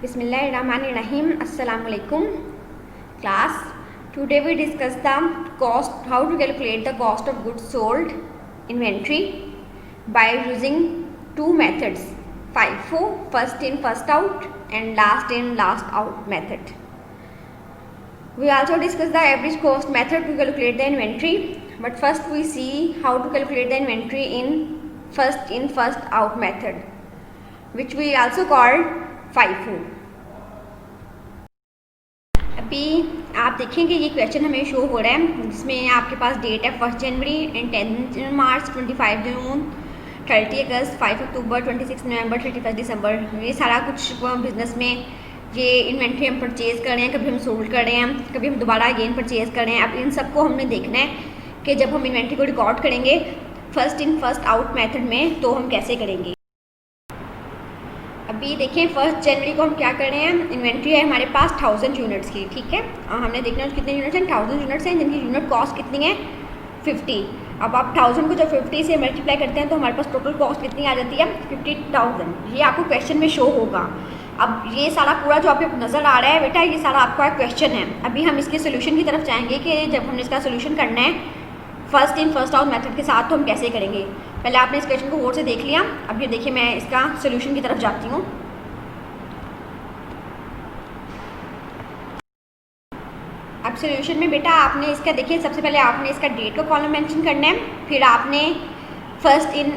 Bismillahirrahmanirrahim. Assalamu alaikum. Class. Today we discuss the cost, how to calculate the cost of goods sold inventory by using two methods, FIFO, first in first out, and last in last out method. We also discuss the average cost method to calculate the inventory, but first we see how to calculate the inventory in first out method, which we also call FIFO. अभी आप देखेंगे ये question हमें show हो रहा है जिसमें आपके पास डेट है 1 जनवरी एंड 10 मार्च, 25 जून, 30 अगस्त, 5 अक्टूबर, 26 नवंबर, 31 दिसंबर। ये सारा कुछ बिजनेस में ये इन्वेंट्री हम परचेज़ कर रहे हैं, कभी हम सोल्ड कर रहे हैं, कभी हम दोबारा अगेन परचेज़ कर रहे हैं। अब इन सबको हमने देखना है कि जब हम इन्वेंट्री को रिकॉर्ड करेंगे first in first out method में तो हम कैसे करेंगे। अभी देखिए 1 जनवरी को हम क्या कर रहे हैं, इन्वेंट्री है हमारे पास 1000 यूनिट्स की, ठीक है। हमने देखना है कितने यूनिट्स हैं, 1000 यूनिट्स हैं जिनकी यूनिट कॉस्ट कितनी है 50। अब आप 1000 को जब 50 से मल्टीप्लाई करते हैं तो हमारे पास टोटल कॉस्ट कितनी आ जाती है 50,000। ये आपको क्वेश्चन में शो होगा। अब ये सारा पूरा जो आपको नज़र आ रहा है बेटा, ये सारा आपका क्वेश्चन है। अभी हम इसके सोल्यूशन की तरफ जाएंगे कि जब हमने इसका सोल्यूशन करना है first in first out method के साथ तो हम कैसे करेंगे। पहले आपने इस क्वेश्चन को गौर से देख लिया। अब ये देखिए मैं इसका सोल्यूशन की तरफ जाती हूँ। अब सोल्यूशन में बेटा आपने इसका देखिए सबसे पहले आपने इसका डेट का कॉलम मेंशन करना है, फिर आपने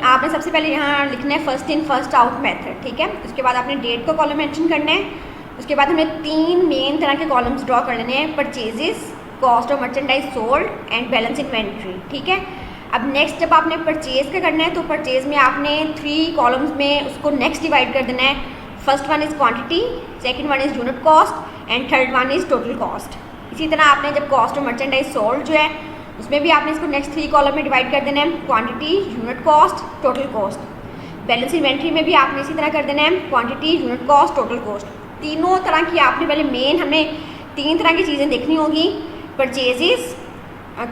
आपने सबसे पहले यहाँ लिखना है first in first out method, ठीक है। उसके बाद आपने डेट का कॉलम मेंशन करना है। उसके बाद हमें 3 मेन तरह के कॉलम्स ड्रॉ कर लेने हैं, purchases, cost of merchandise sold and balance inventory, ठीक है। अब नेक्स्ट जब आपने परचेज का करना है तो परचेज में आपने 3 कॉलम्स में उसको नेक्स्ट डिवाइड कर देना है। First one is quantity, second one is unit cost and third one is total cost. इसी तरह आपने जब कॉस्ट ऑफ मर्चेंडाइज सोल्ड जो है उसमें भी आपने इसको नेक्स्ट 3 कॉलम में डिवाइड कर देना है, quantity, unit cost, total cost. Balance inventory में भी आपने इसी तरह कर देना है, quantity, unit cost, total cost. तीनों तरह की आपने पहले मेन हमें 3 तरह की चीज़ें देखनी होगी, purchases,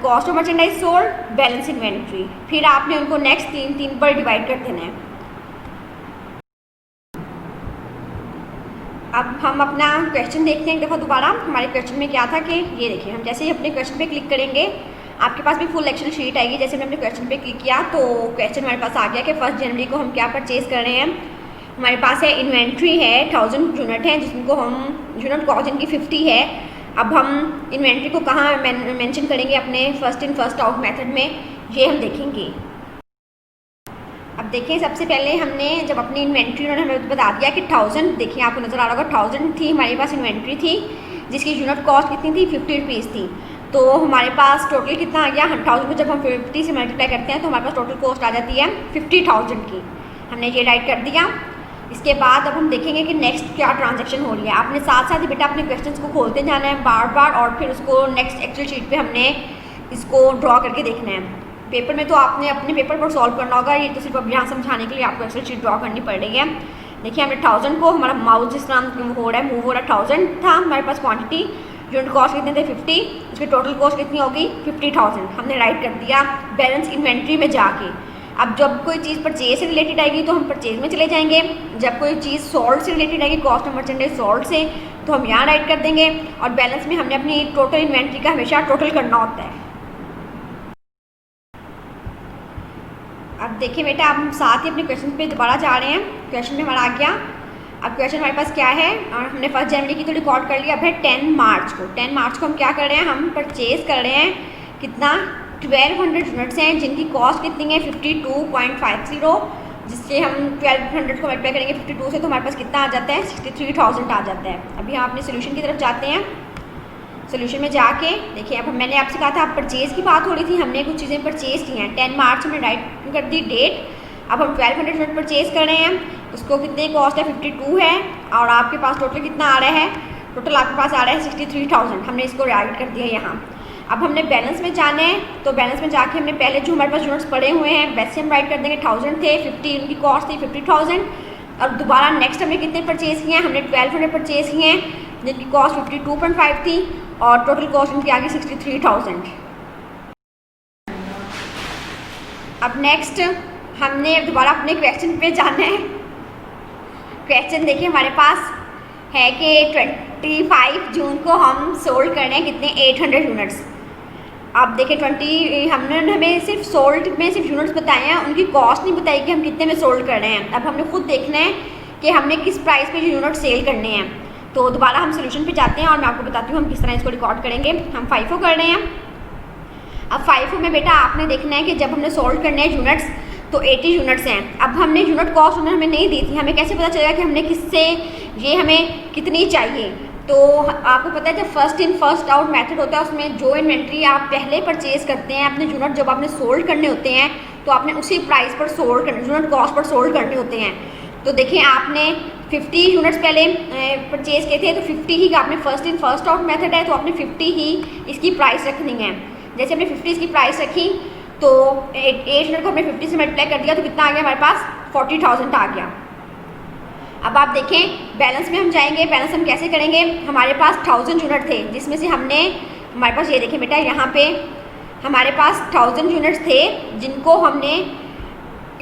cost of merchandise sold, balance inventory. फिर आपने उनको नेक्स्ट 3 पर डिवाइड कर देना है। अब हम अपना क्वेश्चन देखते हैं एक दफ़ा दोबारा। हमारे क्वेश्चन में क्या था कि ये देखिए, हम जैसे ही अपने क्वेश्चन पे क्लिक करेंगे आपके पास भी फुल एक्शन शीट आएगी। जैसे हमने अपने क्वेश्चन पे क्लिक किया तो क्वेश्चन हमारे पास आ गया कि 1 जनवरी को हम क्या परचेज़ कर रहे हैं। हमारे पास है इन्वेंट्री है 1000 यूनिट है जिनको हम यूनिट कॉस्ट जिनकी 50 है। अब हम इन्वेंट्री को कहाँ मेंशन करेंगे अपने first in first out method में, ये हम देखेंगे। अब देखिए सबसे पहले हमने जब अपनी इन्वेंट्री उन्होंने हमें बता दिया कि 1000, देखिए आपको नज़र आ रहा होगा 1000 थी हमारे पास इन्वेंट्री थी जिसकी यूनिट कॉस्ट कितनी थी 50 रुपीज़ थी। तो हमारे पास टोटल कितना आ गया, 1000 को जब हम 50 से मल्टीप्लाई करते हैं तो हमारे पास टोटल कॉस्ट आ जाती है 50,000 की। हमने ये राइट कर दिया। इसके बाद अब हम देखेंगे कि नेक्स्ट क्या ट्रांजैक्शन हो रही है। आपने साथ साथ ही बेटा अपने क्वेश्चंस को खोलते जाना है बार बार और फिर उसको नेक्स्ट एक्सेल शीट पे हमने इसको ड्रॉ करके देखना है। पेपर में तो आपने अपने पेपर पर सॉल्व करना होगा, ये तो सिर्फ अब यहाँ समझाने के लिए आपको एक्सेल शीट ड्रॉ करनी पड़ रही है। देखिए हमने 1000 को, हमारा माउस जिस तरह हो रहा है मूव हो रहा है, 1000 था हमारे पास क्वांटिटी, यूनिट कॉस्ट कितने थे 50, उसकी टोटल कॉस्ट कितनी होगी 50,000। हमने राइट कर दिया बैलेंस इन्वेंट्री में जाके। अब जब कोई चीज़ परचेज से रिलेटेड आएगी तो हम परचेज में चले जाएंगे, जब कोई चीज़ सोल्ड से रिलेटेड आएगी कॉस्ट ऑफ मर्चेंडाइज सोल्ड से तो हम यहाँ राइट कर देंगे। और बैलेंस में हमने अपनी टोटल इन्वेंट्री का हमेशा टोटल करना होता है। अब देखिए बेटा अब हम साथ ही अपने क्वेश्चन पे दोबारा जा रहे हैं। क्वेश्चन में हमारा आ गया। अब क्वेश्चन हमारे पास क्या है, और हमने 1 जनवरी की तो रिकॉर्ड कर लिया। अब है 10 मार्च को। 10 मार्च को हम क्या कर रहे हैं, हम परचेज़ कर रहे हैं कितना 1200 यूनिट्स हैं जिनकी कॉस्ट कितनी है 52.50, जिससे हम 1200 को मल्टीप्लाई करेंगे 52 से तो हमारे पास कितना आ जाता है 63,000 आ जाता है। अभी हम अपने सोल्यूशन की तरफ जाते हैं। सोल्यूशन में जाके देखिए अब मैंने आपसे कहा था परचेज़ की बात हो रही थी, हमने कुछ चीज़ें परचेज़ की हैं। 10 मार्च में राइट कर दी डेट। अब हम 1200 यूनिट परचेज़ कर रहे हैं, उसको कितने कॉस्ट है 52 है और आपके पास टोटल कितना आ रहा है, टोटल आपके पास आ रहा है 63,000। हमने इसको राइट कर दिया यहाँ। अब हमने बैलेंस में जाना है तो बैलेंस में जाके हमने पहले जो हमारे पास यूनिट्स पड़े हुए हैं वैसे हम राइट कर देंगे। 1000 थे, 50 उनकी कॉस्ट थी 50,000। और दोबारा नेक्स्ट हमने कितने परचेज़ किए हैं, हमने 1200 परचेज़ किए हैं जिनकी कॉस्ट 52.5 थी और टोटल कॉस्ट उनकी आ गई 63,000। अब नेक्स्ट हमने दोबारा अपने क्वेश्चन पे जाना है। क्वेश्चन देखिए हमारे पास है कि 25 जून को हम सोल्ड करने हैं कितने 800 यूनिट्स। आप देखें 20 हमने हमें सिर्फ सोल्ड में सिर्फ यूनिट्स बताए हैं, उनकी कॉस्ट नहीं बताई कि हम कितने में सोल्ड कर रहे हैं। अब हमने खुद देखना है कि हमने किस प्राइस पे यूनिट सेल करने हैं। तो दोबारा हम सोल्यूशन पे जाते हैं और मैं आपको बताती हूँ हम किस तरह इसको रिकॉर्ड करेंगे। हम FIFO कर रहे हैं। अब FIFO में बेटा आपने देखना है कि जब हमने सोल्ड करने हैं यूनिट्स तो 80 यूनिट्स हैं। अब हमने यूनिट कॉस्ट उन्होंने हमें नहीं दी थी, हमें कैसे पता चलेगा कि हमने किससे ये हमें कितनी चाहिए। तो आपको पता है जब first in first out method होता है उसमें जो इन्वेंट्री आप पहले परचेज करते हैं अपने यूनिट जब आपने सोल्ड करने होते हैं तो आपने उसी प्राइस पर सोल्ड करने यूनिट कॉस्ट पर सोल्ड करने होते हैं। तो देखिए आपने 50 यूनिट्स पहले परचेज किए थे तो 50 ही का आपने first in first out method है तो आपने 50 ही इसकी प्राइस रखनी है। जैसे हमने 50 इसकी प्राइस रखी तो 800 को हमने 50 से मल्टीप्लाई कर दिया तो कितना आ गया हमारे पास 40,000 आ गया। अब आप देखें बैलेंस में हम जाएंगे। बैलेंस हम कैसे करेंगे, हमारे पास 1000 यूनिट थे जिसमें से हमने हमारे पास ये देखें बेटा यहाँ पे हमारे पास 1000 यूनिट्स थे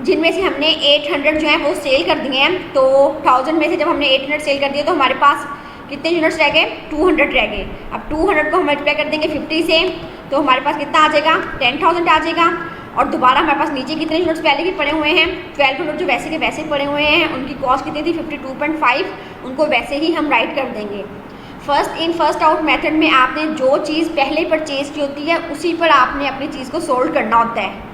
जिनमें से हमने 800 जो है वो सेल कर दिए हैं। तो 1000 में से जब हमने 800 सेल कर दिए तो हमारे पास कितने यूनिट्स रह गए 200 रह गए। अब 200 को हम मल्टीप्लाई कर देंगे 50 से तो हमारे पास कितना आ जाएगा 10,000 आ जाएगा। और दोबारा हमारे पास नीचे कितने यूनिट्स पहले के पड़े हुए हैं 1200 जो वैसे के वैसे पड़े हुए हैं उनकी कॉस्ट कितनी थी 52.5, उनको वैसे ही हम राइट कर देंगे। First in first out method में आपने जो चीज़ पहले परचेज की होती है उसी पर आपने अपनी चीज़ को सोल्ड करना होता है।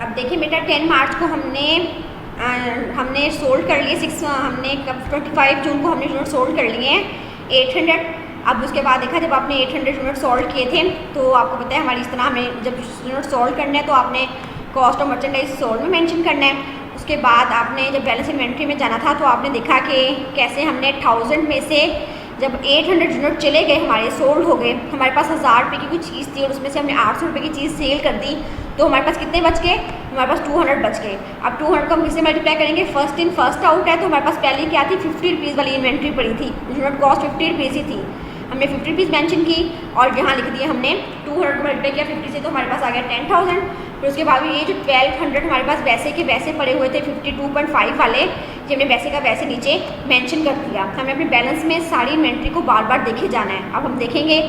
अब देखिए बेटा 10 मार्च को हमने सोल्ड कर लिए 25 जून को हमने यूनिट सोल्ड कर लिए हैं 800। अब उसके बाद देखा जब आपने 800 यूनिट सोल्ड किए थे तो आपको पता है हमारी इस तरह हमें जब यूनिट सोल्ड करना है तो आपने कॉस्ट ऑफ मर्चेंडाइज सोल्ड में मेंशन करना है। उसके बाद आपने जब बैलेंस इन्वेंट्री में जाना था तो आपने देखा कि कैसे हमने 1000 में से जब 800 यूनिट चले गए हमारे सोल्ड हो गए, हमारे पास 1000 रुपये की कोई चीज़ थी और उसमें से हमने 800 रुपये की चीज़ सेल कर दी तो हमारे पास कितने बच गए हमारे पास 200 बच गए। अब 200 को हम किससे मल्टीप्लाई करेंगे फर्स्ट इन फर्स्ट आउट है तो हमारे पास पहले क्या थी 50 रुपीज़ वाली इन्वेंट्री पड़ी थी, यूनिट कॉस्ट 50 रुपीज़ ही थी, हमने 50 रुपीज़ मेंशन की और यहाँ लिख दिया हमने 200 को मल्टीप्लाई किया 50 से तो हमारे पास आ गया 10,000। फिर उसके बाद ये जो 1200 हमारे पास वैसे के वैसे पड़े हुए थे 52.5 वाले जो हमने वैसे का वैसे नीचे मेंशन कर दिया। हमें अपने बैलेंस में सारी इन्वेंट्री को बार बार देखे जाना है। अब हम देखेंगे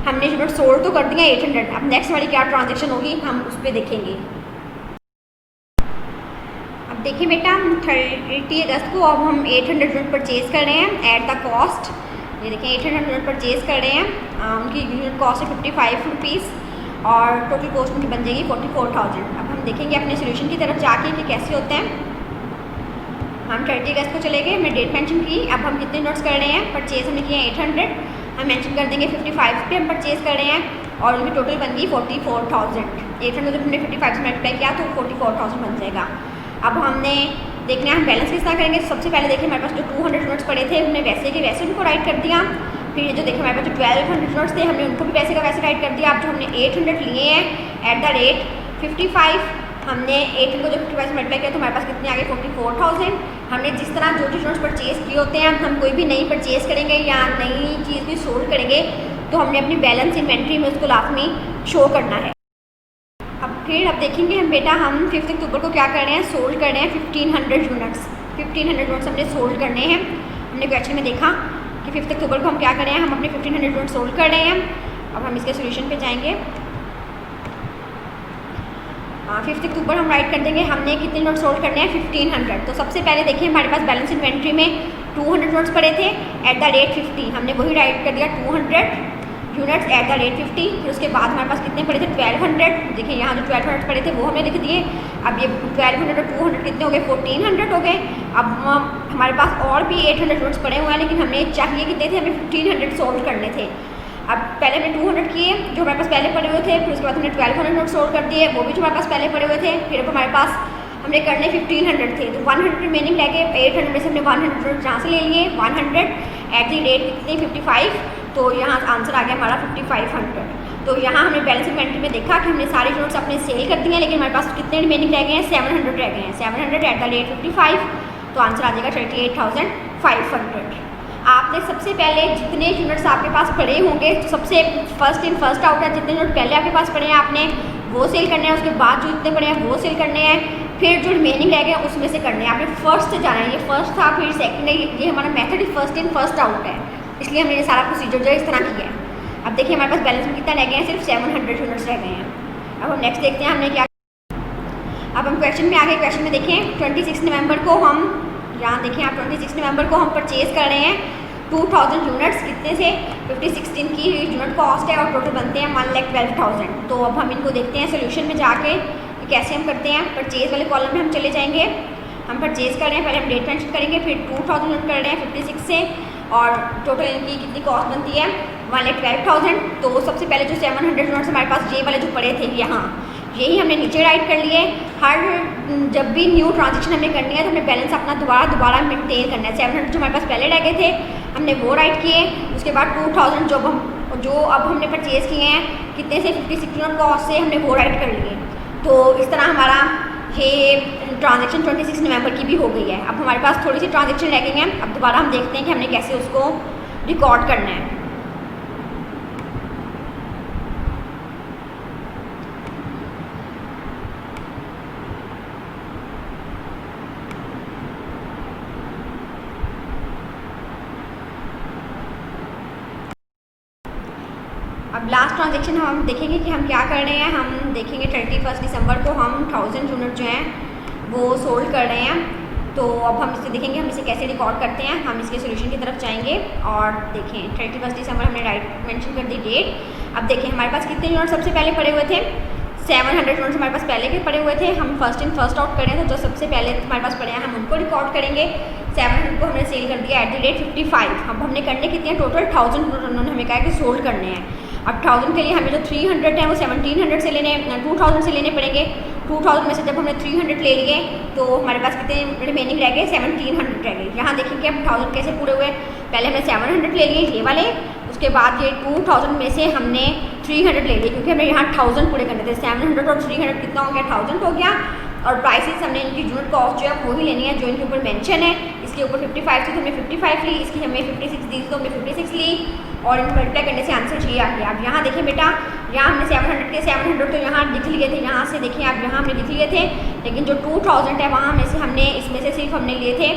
हमने यूनिट सोल्ड तो कर दिया 800, अब नेक्स्ट वाली क्या ट्रांजेक्शन होगी हम उस पर देखेंगे। अब देखिए बेटा 30 अगस्त को अब हम 800 यूनिट परचेज़ कर रहे हैं एट द कॉस्ट। ये देखें 800 यूनिट परचेज़ कर रहे हैं, उनकी यूनिट कॉस्ट है 55 रुपीज़ और टोटल कॉस्ट उनकी बन जाएगी 44,000। अब हम देखेंगे अपने सोल्यूशन की तरफ जाके कि कैसे होते हैं। हम 30 अगस्त को चले गए, हमने डेट मेंशन की। अब हम कितने नोट्स कर रहे हैं परचेज़ हमने किए हैं 800, हम मेंशन कर देंगे 55 पे हम परचेज़ कर रहे हैं और उनकी टोटल बन गई 44,000। 800 जब हमने 55 से मल्टीप्लाई किया तो 44,000 बन जाएगा। अब हमने देखना है हम बैलेंस किस तरह करेंगे। सबसे पहले देखिए हमारे पास जो 200 यूनिट्स पड़े थे हमने वैसे के वैसे उनको राइट कर दिया। फिर जो देखिए हमारे पास जो 1200 यूनिट्स थे हमने उनको भी वैसे का वैसे राइट कर दिया। अब जो हमने 800 लिए हैं एट द रेट 55, हमने 800 को जो 55 से मल्टीप्लाई किया तो हमारे पास कितने आ गए 44,000। हमने जिस तरह जो यूनिट्स परचेज़ किए होते हैं हम कोई भी नई परचेज़ करेंगे या नई चीज़ भी सोल्ड करेंगे तो हमने अपनी बैलेंस इन्वेंट्री में उसको लाजमी शो करना है। अब देखेंगे हम बेटा हम 5 अक्टूबर को क्या कर रहे हैं सोल्ड कर रहे हैं 1500 यूनिट्स। 1500 यूनिट्स हमने सोल्ड करने हैं। हमने क्वेश्चन में देखा कि 5 अक्टूबर को हम क्या कर रहे हैं हम अपने 1500 यूनिट सोल्ड कर रहे हैं। अब हम इसके सोल्यूशन पे जाएंगे। 5 अक्टूबर हम राइट कर देंगे हमने कितने नोट सोल्ड करने हैं 1500। तो सबसे पहले देखिए हमारे पास बैलेंस इन्वेंट्री में 200 नोट्स पड़े थे एट द रेट 50, हमने वही राइट कर दिया 200 यूनिट्स एट द रेट 50। फिर उसके बाद हमारे पास कितने पड़े थे 1200। देखिए यहाँ जो 1200 पड़े थे वो हमने लिख दिए। अब ये 1200 और 200 कितने हो गए 1400 हो गए। अब हमारे पास और भी 800 यूनिट्स पड़े हुए हैं लेकिन हमें चाहिए कितने थे हमें 1500 सोल्व करने थे। अब पहले हमने 200 किए जो हमारे पास पहले पड़े हुए थे, फिर उसके बाद हमने 1200 नोट सोल्व कर दिए वो भी जो हमारे पास पहले पड़े हुए थे। फिर अब हमारे पास हमने करने 1500 थे तो 100 रिमेनिंग रह गए। 800 में से हमने 100 नोट जहाँ से ले लिए 100 एट दी रेट कितनी 55, तो यहाँ आंसर आ गया हमारा 5500। तो यहाँ हमने बैलेंस इन्वेंट्री में देखा कि हमने सारे नोट्स अपने सेल कर दिए हैं लेकिन हमारे पास कितने रिमेनिंग रह गए हैं 700 रह गए हैं। 700 एट द रेट 55 तो आंसर आ जाएगा 38,500। आपने सबसे पहले जितने यूनिट्स आपके पास पड़े होंगे, तो सबसे फर्स्ट इन फर्स्ट आउट है, जितने यूनिट पहले आपके पास पड़े हैं आपने वो सेल करने हैं, उसके बाद जो जितने पड़े हैं वो सेल करने हैं, फिर जो रिमेनिंग रह गए उसमें से करने हैं। आपने फर्स्ट से जाना है, ये फर्स्ट था, फिर सेकंड है, ये हमारा method he first in first out है, इसलिए हमने ये सारा प्रोसीजर जो है इस तरह किया है। अब देखिए हमारे पास बैलेंस में कितना रह गए हैं, सिर्फ 700 यूनिट्स रह गए हैं। अब हम नेक्स्ट देखते हैं हमने क्या। अब हम क्वेश्चन में आ गए। क्वेश्चन में देखें 26 नवंबर को हम, यहाँ देखें आप 26 नवंबर को हम परचेज़ कर रहे हैं 2000 यूनिट्स, कितने से 5016 की यूनिट कॉस्ट है और टोटल बनते हैं 1,12,000। तो अब हम इनको देखते हैं सोल्यूशन में जाके कि कैसे हम करते हैं। परचेज़ वाले कॉलम में हम चले जाएंगे, हम परचेज़ कर रहे हैं, पहले हम डेट मेंशन करेंगे, फिर 2000 यूनिट कर रहे हैं 56 से, और टोटल इनकी कितनी कॉस्ट बनती है 1,12,000। तो सबसे पहले जो 700 यूनिट्स हमारे पास ये वाले जो पड़े थे यहाँ, यही हमने नीचे राइट कर लिए। हर जब भी न्यू ट्रांजेक्शन हमें करनी है तो हमें बैलेंस अपना दोबारा मेंटेन करना है। 700 जो हमारे पास पहले रह गए थे हमने वो राइट किए, उसके बाद 2000 जो अब हमने परचेज़ किए हैं कितने से 56 यूनिट कॉस्ट से हमने वो राइट कर लिए। तो इस तरह हमारा ये ट्रांजेक्शन 26 नवंबर की भी हो गई है। अब हमारे पास थोड़ी सी ट्रांजेक्शन रह गई हैं, अब दोबारा हम देखते हैं कि हमने कैसे उसको रिकॉर्ड करना है। अब लास्ट ट्रांजेक्शन हम देखेंगे कि हम क्या कर रहे हैं। हम देखेंगे 31 दिसंबर को हम 1000 यूनिट जो हैं वो सोल्ड कर रहे हैं। तो अब हम इसे देखेंगे हम इसे कैसे रिकॉर्ड करते हैं। हम इसके सोल्यूशन की तरफ जाएंगे और देखें 31 दिसंबर हमने राइट मेंशन कर दी डेट। अब देखें हमारे पास कितने यूनिट सबसे पहले पड़े हुए थे, 700 यूनिट्स हमारे पास पहले के पड़े हुए थे। हम फर्स्ट इन फर्स्ट आउट करें तो जो सबसे पहले हमारे पास पड़े हैं हम उनको रिकॉर्ड करेंगे। 700 को हमने सेल कर दिया @55। अब हमने करने कितने हैं टोटल 1000 उन्होंने हमें कहा कि सोल्ड करने हैं। अब 1000 के लिए हमें जो 300 हैं वो 1700 से लेने 2000 से लेने पड़ेंगे। 2000 में से जब हमने 300 ले लिए तो हमारे पास कितने रिमेनिंग रह गए 1700 रह गए। यहाँ देखेंगे अब 1000 कैसे पूरे हुए, पहले हमने 700 ले लिए ये वाले, उसके बाद ये 2000 में से हमने 300 ले लिए क्योंकि हमें यहाँ 1000 पूरे करने थे। 700 और 300 कितना हो गया 1000 हो गया। और प्राइसेस हमने इनकी यूनिट कॉस्ट जो है वो ही लेनी है जो इनके ऊपर मेंशन है। इसके ऊपर 55 थी तो हमने 55 ली, इसकी हमें 56 दी तो हमने 56 ली और इनको मल्टीप्लाई करने से आंसर चाहिए आ गया। अब यहाँ देखें बेटा, यहाँ हमने 700 के 700 तो यहाँ लिख लिए थे, यहाँ से देखिए आप यहाँ हमने लिख लिए थे, लेकिन जो 2000 है वहाँ में से हमने इसमें से सिर्फ हमने लिए थे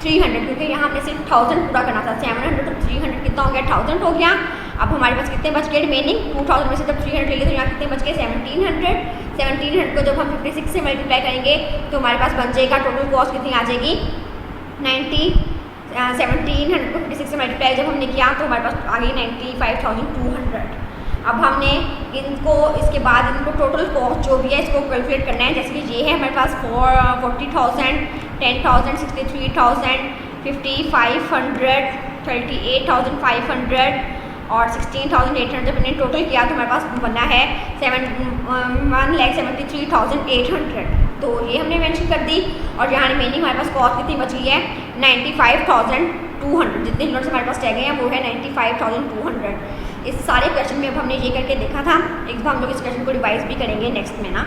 300 क्योंकि यहाँ हमने सिर्फ 1000 पूरा करना था। 700 तो 300 कितना हो गया 1000 हो गया। अब हमारे पास कितने बच गए रिमेनिंग 2000 में से जब 300 ले लिए तो यहाँ कितने बच गए 1700। 1700 को जब हम 56 से मल्टीप्लाई करेंगे तो हमारे पास बन जाएगा टोटल कॉस्ट कितनी आ जाएगी 90। 1700 को 56 से मल्टीप्लाई जब हमने किया तो हमारे पास आ गई 95,200। अब हमने इनको इसके बाद इनको टोटल कॉस्ट जो भी है इसको कैलकुलेट करना है। जैसे कि ये है हमारे पास 40,000, 10,000, 63,000, 5,500, 38,500 और 16,800। जब मैंने टोटल किया तो हमारे पास बना है 1,73,800। तो ये हमने मेंशन कर दी और यहाँ रिमेनिंग हमारे पास कॉस्ट कितनी बची है 95,200। जितने यूनिट्स हमारे पास रह गए हैं वो है 95,200। इस सारे क्वेश्चन में अब हमने ये करके देखा था। एक बार हम लोग इस क्वेश्चन को रिवाइज भी करेंगे नेक्स्ट में ना।